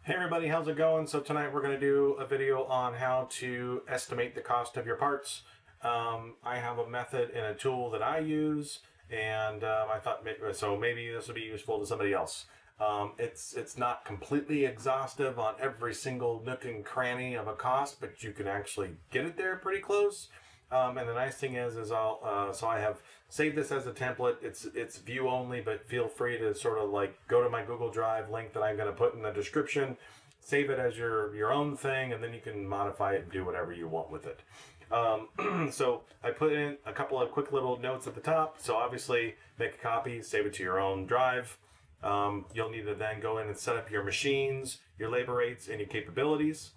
Hey everybody, how's it going? So tonight we're going to do a video on how to estimate the cost of your parts. I have a method and a tool that I use, and I thought maybe this would be useful to somebody else. It's not completely exhaustive on every single nook and cranny of a cost, but you can actually get it there pretty close. And the nice thing is so I have saved this as a template. It's view only, but feel free to sort of like go to my Google Drive link that I'm going to put in the description, save it as your own thing, and then you can modify it and do whatever you want with it. So I put in a couple of quick little notes at the top. So obviously make a copy, save it to your own drive. You'll need to then go in and set up your machines, your labor rates, and your capabilities.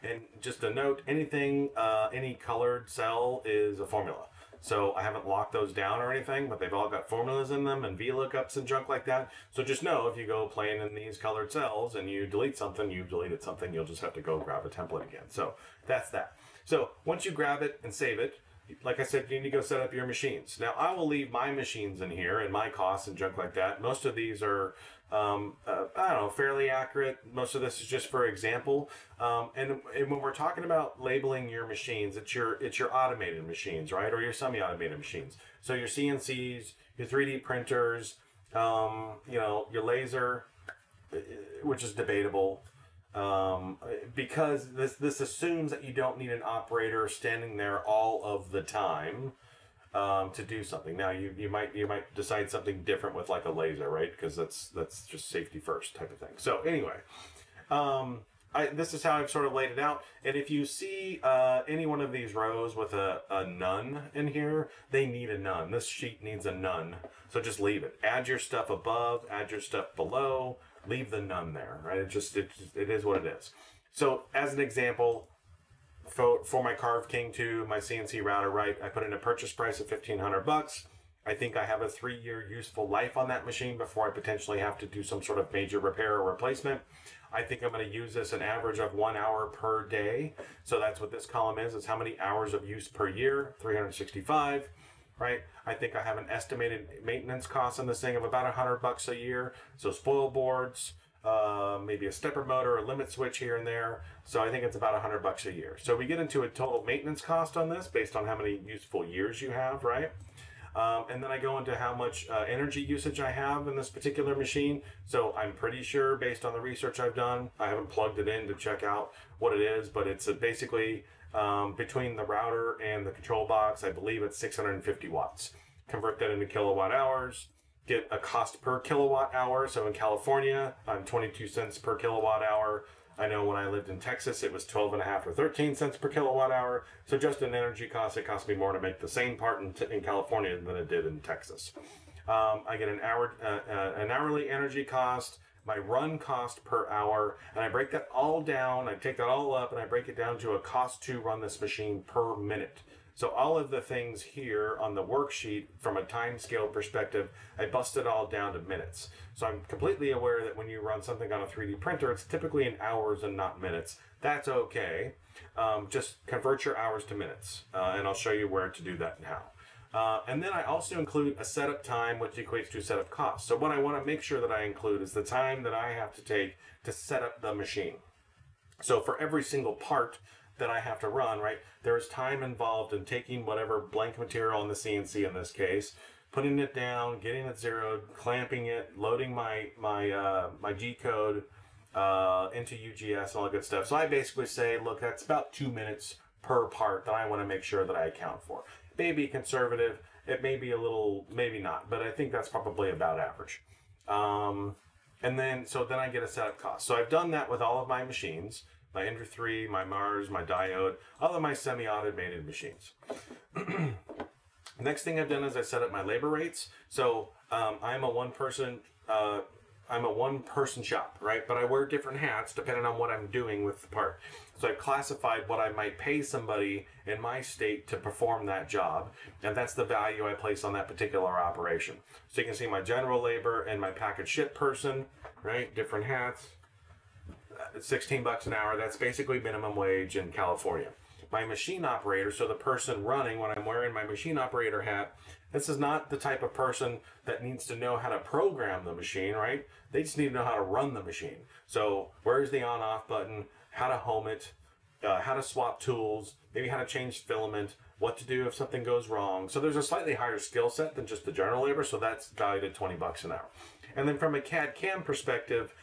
And just a note, any colored cell is a formula. So I haven't locked those down or anything, but they've all got formulas in them and VLOOKUPs and junk like that. So just know if you go playing in these colored cells and you delete something, you've deleted something. You'll just have to go grab a template again. So that's that. So once you grab it and save it, like I said, you need to go set up your machines. Now, I will leave my machines in here and my costs and junk like that. Most of these are, I don't know, fairly accurate. Most of this is just for example. And when we're talking about labeling your machines, it's your automated machines, right? Or your semi-automated machines. So your CNCs, your 3D printers, your laser, which is debatable. Because this assumes that you don't need an operator standing there all of the time to do something. Now you might decide something different with like a laser, right? Because that's just safety first type of thing. So anyway, this is how I've sort of laid it out. And if you see any one of these rows with a none in here, they need a none. This sheet needs a none. So just leave it. Add your stuff above, add your stuff below. Leave the none there, right? It is what it is. So as an example, for my Carve King 2, my CNC router, right, I put in a purchase price of $1,500. I think I have a 3-year useful life on that machine before I potentially have to do some sort of major repair or replacement. I think I'm going to use this an average of 1 hour per day. So that's what this column is. It's how many hours of use per year, 365. Right? I think I have an estimated maintenance cost on this thing of about $100 a year. So spoil boards, maybe a stepper motor, a limit switch here and there. So I think it's about $100 a year. So we get into a total maintenance cost on this based on how many useful years you have, right? And then I go into how much energy usage I have in this particular machine. So I'm pretty sure, based on the research I've done, I haven't plugged it in to check out what it is, but it's basically between the router and the control box, I believe it's 650 watts. Convert that into kilowatt hours, get a cost per kilowatt hour. So in California, I'm 22 cents per kilowatt hour. I know when I lived in Texas, it was 12.5 or 13 cents per kilowatt hour. So just an energy cost, it cost me more to make the same part in California than it did in Texas. I get an hourly energy cost, my run cost per hour, and I break that all down. I take that all up and I break it down to a cost to run this machine per minute. So all of the things here on the worksheet from a time scale perspective, I bust it all down to minutes. So I'm completely aware that when you run something on a 3D printer, it's typically in hours and not minutes. That's okay. Just convert your hours to minutes, and I'll show you where to do that and how. And then I also include a setup time, which equates to setup cost. So what I want to make sure that I include is the time that I have to take to set up the machine. So for every single part that I have to run, right, there is time involved in taking whatever blank material on the CNC in this case, putting it down, getting it zeroed, clamping it, loading my G code into UGS and all that good stuff. So I basically say, look, that's about 2 minutes per part that I want to make sure that I account for. Maybe conservative, it may be a little, maybe not, but I think that's probably about average. And then I get a setup cost. So I've done that with all of my machines, my Ender 3, my Mars, my Diode, all of my semi-automated machines. Next thing I've done is I set up my labor rates. So I'm a one-person shop, right? But I wear different hats depending on what I'm doing with the part. So I've classified what I might pay somebody in my state to perform that job, and that's the value I place on that particular operation. So you can see my general labor and my package ship person, right? Different hats. $16 an hour. That's basically minimum wage in California. my machine operator, so the person running when I'm wearing my machine operator hat, this is not the type of person that needs to know how to program the machine, right? They just need to know how to run the machine. So where's the on-off button, how to home it, how to swap tools, maybe how to change filament, what to do if something goes wrong. So there's a slightly higher skill set than just the general labor, so that's valued at 20 bucks an hour. And then from a CAD CAM perspective,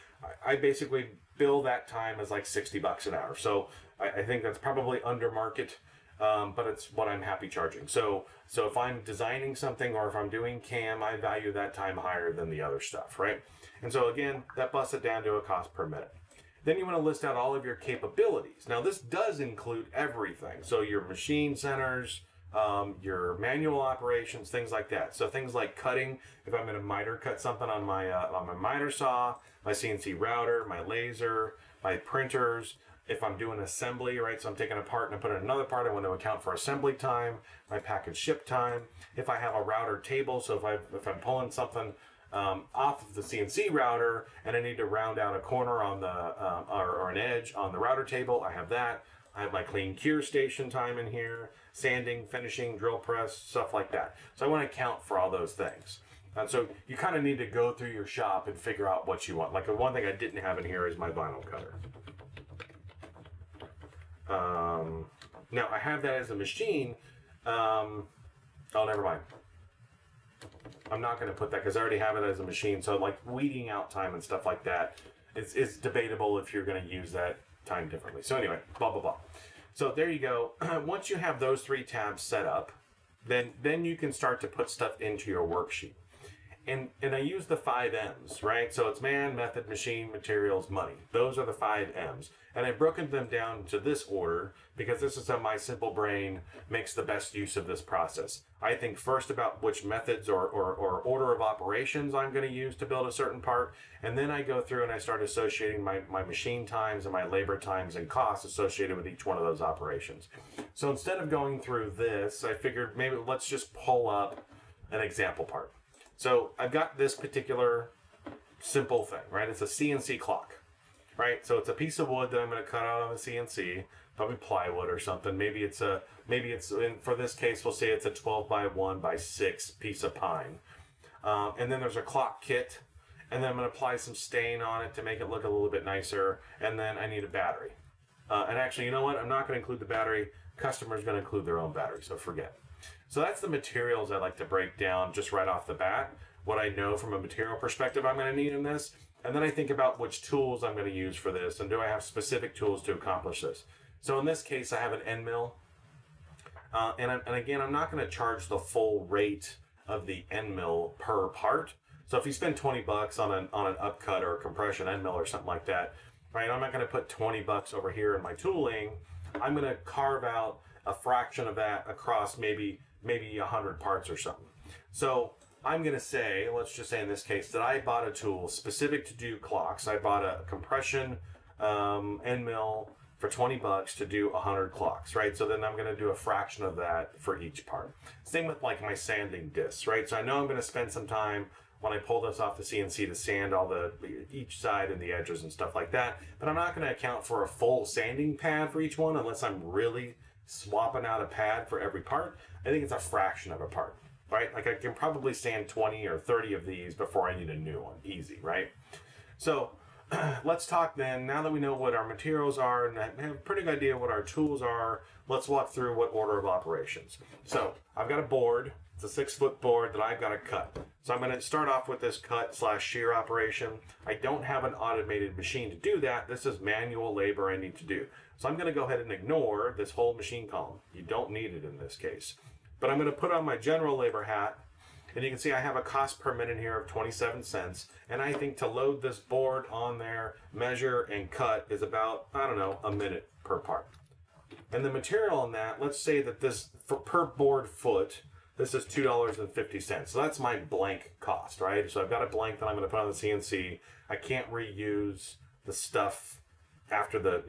I basically bill that time as like 60 bucks an hour. So I think that's probably under market, but it's what I'm happy charging. So if I'm designing something or if I'm doing CAM, I value that time higher than the other stuff, right? And so again, that busts it down to a cost per minute. Then you want to list out all of your capabilities. Now this does include everything. So your machine centers, your manual operations, things like that. So things like cutting, if I'm going to miter cut something on my miter saw, my CNC router, my laser, my printers. If I'm doing assembly, right, so I'm taking a part and I put in another part, I want to account for assembly time, my package ship time. If I have a router table, so if I'm pulling something off of the CNC router and I need to round out a corner on the or an edge on the router table, I have that. I have my clean cure station time in here, sanding, finishing, drill press, stuff like that. So I want to account for all those things. And so you kind of need to go through your shop and figure out what you want. Like the one thing I didn't have in here is my vinyl cutter. Now I have that as a machine. Oh, never mind. I'm not going to put that because I already have it as a machine. So like weeding out time and stuff like that, it's debatable if you're going to use that time differently. So anyway, blah, blah, blah. So there you go. Once you have those 3 tabs set up, then you can start to put stuff into your worksheet. And I use the 5 M's, right? So it's man, method, machine, materials, money. Those are the 5 M's. And I've broken them down to this order because this is how my simple brain makes the best use of this process. I think first about which methods or order of operations I'm going to use to build a certain part. And then I go through and I start associating my machine times and my labor times and costs associated with each one of those operations. So instead of going through this, I figured maybe let's just pull up an example part. So I've got this particular simple thing, right? It's a CNC clock, right? So it's a piece of wood that I'm going to cut out on the CNC, probably plywood or something. Maybe it's for this case, we'll say it's a 12 by 1 by 6 piece of pine. And then there's a clock kit, and then I'm going to apply some stain on it to make it look a little bit nicer. And then I need a battery. And actually, you know what? I'm not going to include the battery. Customer's going to include their own battery, so forget. So that's the materials I like to break down just right off the bat, what I know from a material perspective I'm going to need in this. And then I think about which tools I'm going to use for this, and do I have specific tools to accomplish this. So in this case, I have an end mill. And again, I'm not going to charge the full rate of the end mill per part. So if you spend 20 bucks on an upcut or a compression end mill or something like that, right, I'm not going to put 20 bucks over here in my tooling. I'm going to carve out a fraction of that across maybe 100 parts or something. So I'm going to say, let's just say in this case, that I bought a tool specific to do clocks. I bought a compression end mill for 20 bucks to do 100 clocks, right? So then I'm going to do a fraction of that for each part. Same with like my sanding discs, right? So I know I'm going to spend some time when I pull this off the CNC to sand all each side and the edges and stuff like that, but I'm not going to account for a full sanding pad for each one unless I'm really swapping out a pad for every part. I think it's a fraction of a part, right? Like I can probably sand 20 or 30 of these before I need a new one. Easy, right? So let's talk then, now that we know what our materials are and have a pretty good idea what our tools are, let's walk through what order of operations. So I've got a board. It's a 6-foot board that I've got to cut. So I'm going to start off with this cut/shear operation. I don't have an automated machine to do that. This is manual labor I need to do. So I'm going to go ahead and ignore this whole machine column. You don't need it in this case. But I'm going to put on my general labor hat, and you can see I have a cost per minute here of 27 cents. And I think to load this board on there, measure and cut is about, I don't know, a minute per part. And the material on that, let's say that this, per board foot, this is $2.50. So that's my blank cost, right? So I've got a blank that I'm going to put on the CNC. I can't reuse the stuff after the,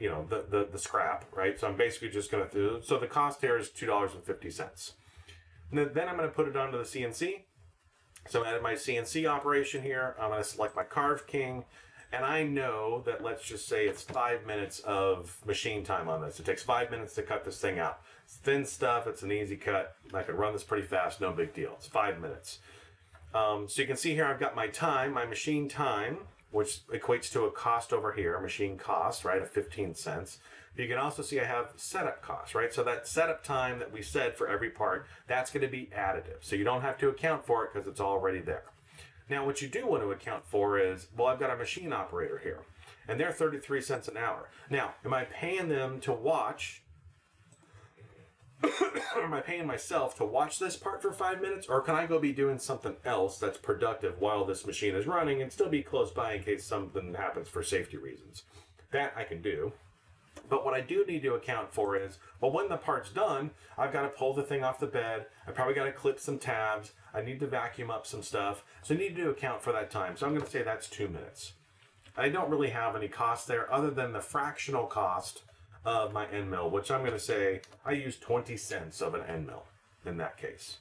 the scrap, right? So I'm basically just going to do, so the cost here is $2.50. And then I'm going to put it onto the CNC. So I'm at my CNC operation here. I'm going to select my Carve King. And I know that, let's just say it's 5 minutes of machine time on this. It takes 5 minutes to cut this thing out. It's thin stuff, it's an easy cut. I could run this pretty fast, no big deal. It's 5 minutes. So you can see here I've got my time, my machine time, which equates to a cost over here, machine cost, right, of 15 cents. You can also see I have setup costs, right? So that setup time that we said for every part, that's going to be additive. So you don't have to account for it because it's already there. Now, what you do want to account for is, well, I've got a machine operator here, and they're 33 cents an hour. Now, am I paying them to watch, or am I paying myself to watch this part for 5 minutes, or can I go be doing something else that's productive while this machine is running and still be close by in case something happens for safety reasons? That I can do. But what I do need to account for is, well, when the part's done, I've got to pull the thing off the bed. I probably got to clip some tabs. I need to vacuum up some stuff. So I need to account for that time. So I'm going to say that's 2 minutes. I don't really have any cost there other than the fractional cost of my end mill, which I'm going to say I use 20 cents of an end mill in that case.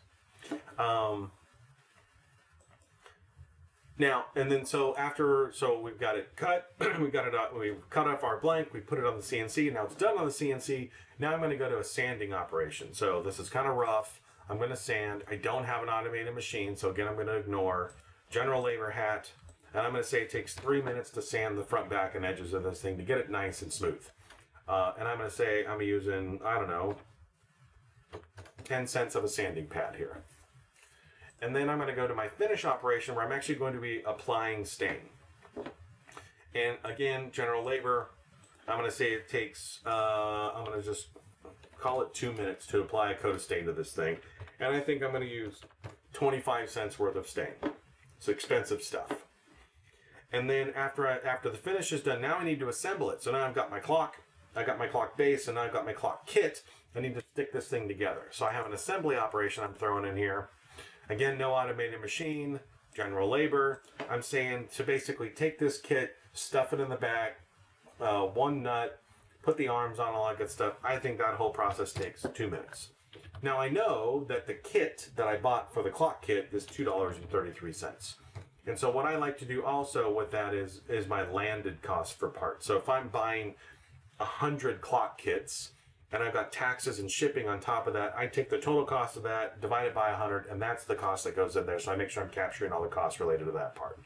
Now, and then so we've got it cut, we cut off our blank, we put it on the CNC, now it's done on the CNC, now I'm going to go to a sanding operation. So this is kind of rough, I'm going to sand, I don't have an automated machine, so again I'm going to ignore general labor hat, and I'm going to say it takes 3 minutes to sand the front, back, and edges of this thing to get it nice and smooth. And I'm going to say I'm using, I don't know, 10 cents of a sanding pad here. And then I'm going to go to my finish operation where I'm actually going to be applying stain. And again, general labor, I'm going to say it takes, I'm going to just call it 2 minutes to apply a coat of stain to this thing. And I think I'm going to use 25 cents worth of stain. It's expensive stuff. And then after the finish is done, now I need to assemble it. So now I've got my clock, I got my clock base, and now I've got my clock kit. I need to stick this thing together. So I have an assembly operation I'm throwing in here. Again, no automated machine, general labor. I'm saying to basically take this kit, stuff it in the back, one nut, put the arms on, all that good stuff. I think that whole process takes 2 minutes. Now I know that the kit that I bought for the clock kit is $2.33. And so what I like to do also with that is my landed cost for parts. So if I'm buying 100 clock kits, and I've got taxes and shipping on top of that, I take the total cost of that, divide it by 100, and that's the cost that goes in there. So I make sure I'm capturing all the costs related to that part.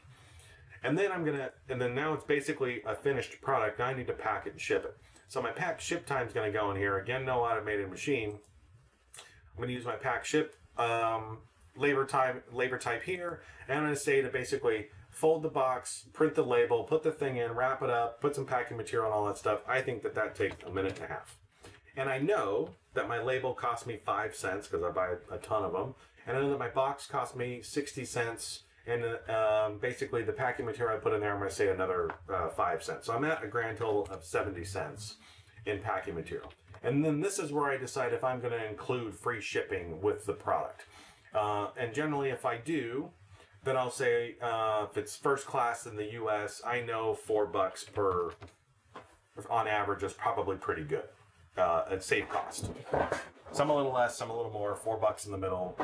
And then now it's basically a finished product. Now I need to pack it and ship it. So my pack ship time is going to go in here. Again, no automated machine. I'm going to use my pack ship labor type here, and I'm going to say to basically fold the box, print the label, put the thing in, wrap it up, put some packing material and all that stuff. I think that takes a minute and a half. And I know that my label cost me 5 cents because I buy a ton of them. And I know that my box cost me 60 cents. And basically the packing material I put in there, I'm going to say another 5 cents. So I'm at a grand total of 70 cents in packing material. And then this is where I decide if I'm going to include free shipping with the product. And generally if I do, then I'll say if it's first class in the US, I know $4 per, on average, is probably pretty good. At safe cost. Some a little less, some a little more, $4 in the middle.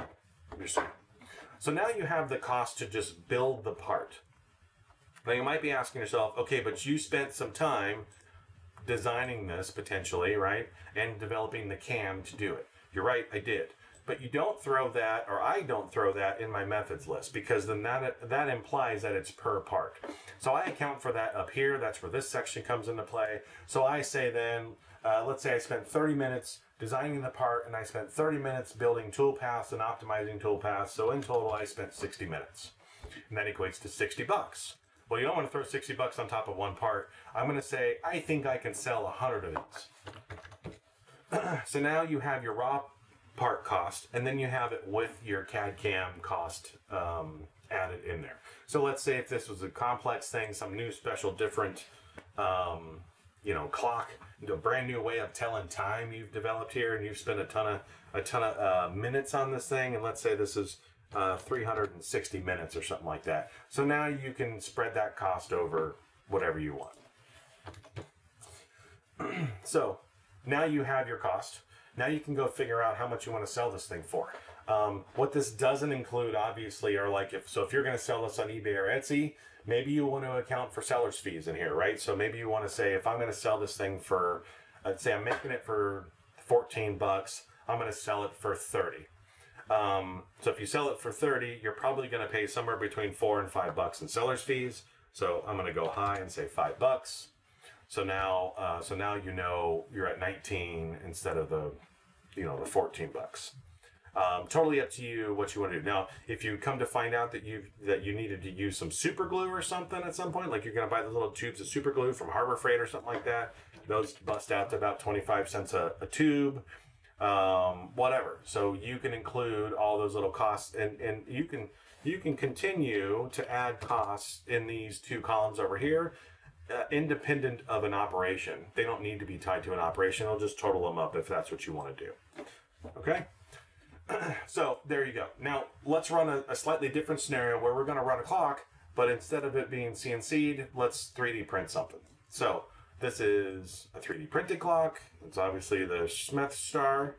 So now you have the cost to just build the part. Now you might be asking yourself, okay, but you spent some time designing this potentially, right? And developing the cam to do it. You're right, I did. But you don't throw that, or I don't throw that in my methods list, because then that implies that it's per part. So I account for that up here. That's where this section comes into play. So I say then, let's say I spent 30 minutes designing the part, and I spent 30 minutes building tool paths and optimizing tool paths. So in total, I spent 60 minutes. And that equates to $60. Well, you don't want to throw $60 on top of one part. I'm going to say, I think I can sell 100 of these. So now you have your raw part cost, and then you have it with your CAD CAM cost added in there. So let's say if this was a complex thing, some new special different clock, a brand new way of telling time you've developed here, and you've spent a ton of minutes on this thing, and let's say this is 360 minutes or something like that. So now you can spread that cost over whatever you want. So now you have your cost. Now you can go figure out how much you want to sell this thing for. What this doesn't include, obviously, are like if you're going to sell this on eBay or Etsy, maybe you want to account for seller's fees in here, right? So maybe you want to say, if I'm going to sell this thing for, let's say I'm making it for $14, I'm going to sell it for 30. So if you sell it for 30, you're probably going to pay somewhere between $4 and $5 in seller's fees. So I'm going to go high and say $5. So now you know you're at 19 instead of the $14. Totally up to you what you want to do. Now, if you come to find out that you needed to use some super glue or something at some point, like you're going to buy the little tubes of super glue from Harbor Freight or something like that, those bust out to about 25 cents a tube, whatever. So you can include all those little costs, and you can continue to add costs in these two columns over here, independent of an operation. They don't need to be tied to an operation. I'll just total them up if that's what you want to do. Okay. So there you go. Now let's run a slightly different scenario where we're going to run a clock, but instead of it being CNC'd, let's 3D print something. So this is a 3D printed clock. It's obviously the Smith Star.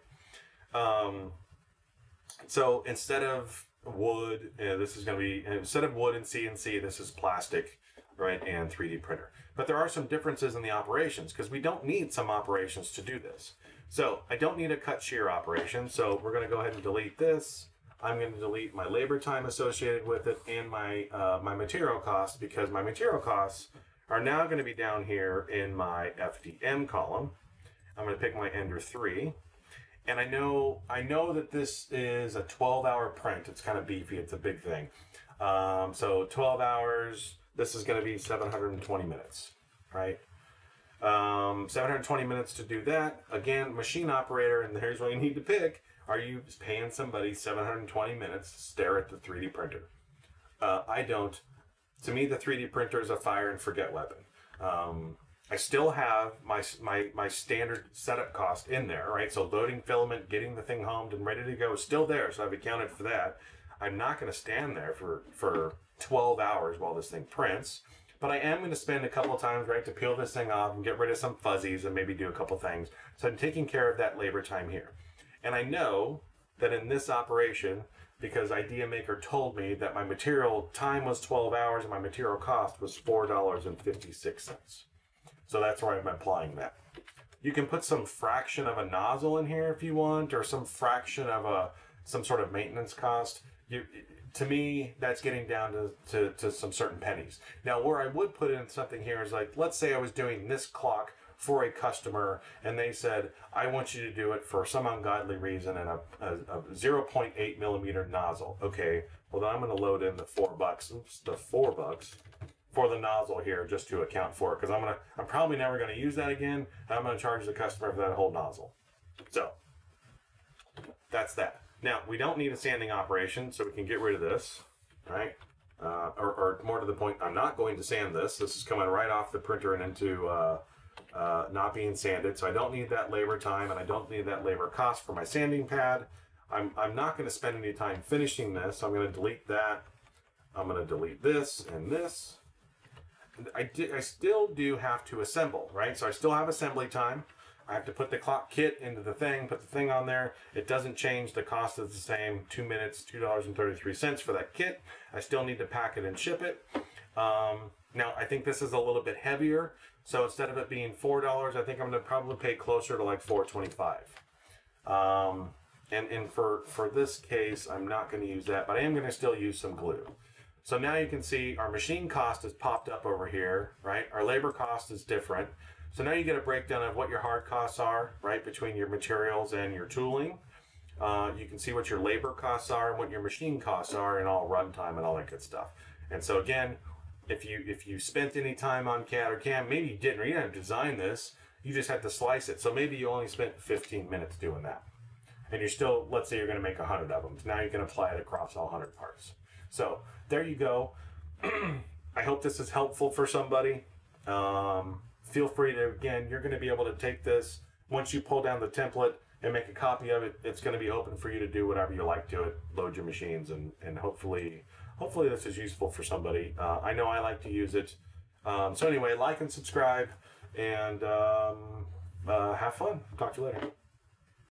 So instead of wood, this is going to be, instead of wood and CNC, this is plastic, right, and 3D printer. But there are some differences in the operations because we don't need some operations to do this. So I don't need a cut shear operation. So we're going to go ahead and delete this. I'm going to delete my labor time associated with it and my my material costs, because my material costs are now going to be down here in my FDM column. I'm going to pick my Ender 3. And I know that this is a 12-hour print. It's kind of beefy. It's a big thing. So 12 hours, this is going to be 720 minutes, right? 720 minutes to do that. Again, machine operator, and here's what you need to pick. Are you paying somebody 720 minutes to stare at the 3D printer? I don't. To me, the 3D printer is a fire and forget weapon. I still have my standard setup cost in there, right? So loading filament, getting the thing homed and ready to go is still there. So I've accounted for that. I'm not going to stand there for 12 hours while this thing prints. But I am going to spend a couple of times, right, to peel this thing off and get rid of some fuzzies and maybe do a couple things. So I'm taking care of that labor time here. And I know that in this operation, because Idea Maker told me that my material time was 12 hours and my material cost was $4.56. So that's where I'm applying that. You can put some fraction of a nozzle in here if you want, or some fraction of some sort of maintenance cost. To me, that's getting down to some certain pennies. Now, where I would put in something here is like, let's say I was doing this clock for a customer and they said, I want you to do it for some ungodly reason in a 0.8 millimeter nozzle. Okay, well then I'm going to load in the $4. Oops, the $4 for the nozzle here just to account for it, because I'm probably never going to use that again, and I'm going to charge the customer for that whole nozzle. So that's that. Now, we don't need a sanding operation, so we can get rid of this, right? Or more to the point, I'm not going to sand this. This is coming right off the printer and into not being sanded, so I don't need that labor time, and I don't need that labor cost for my sanding pad. I'm not going to spend any time finishing this, so I'm going to delete that. I'm going to delete this and this. I still do have to assemble, right? So I still have assembly time. I have to put the clock kit into the thing, put the thing on there. It doesn't change. The cost is the same, 2 minutes, $2.33 for that kit. I still need to pack it and ship it. Now, I think this is a little bit heavier. So instead of it being $4, I think I'm going to probably pay closer to like $4.25. And for this case, I'm not going to use that, but I am going to still use some glue. So now you can see our machine cost has popped up over here, right? Our labor cost is different. So now you get a breakdown of what your hard costs are, right, between your materials and your tooling. You can see what your labor costs are and what your machine costs are, and all runtime and all that good stuff. And so again, if you spent any time on CAD or CAM, maybe you didn't, or you didn't design this, you just had to slice it. So maybe you only spent 15 minutes doing that. And you're still, let's say you're going to make 100 of them. Now you can apply it across all 100 parts. So there you go. I hope this is helpful for somebody. Feel free to, again, you're going to be able to take this, once you pull down the template and make a copy of it, it's going to be open for you to do whatever you like to it, load your machines, and hopefully this is useful for somebody. I know I like to use it. So anyway, like and subscribe, and have fun. Talk to you later.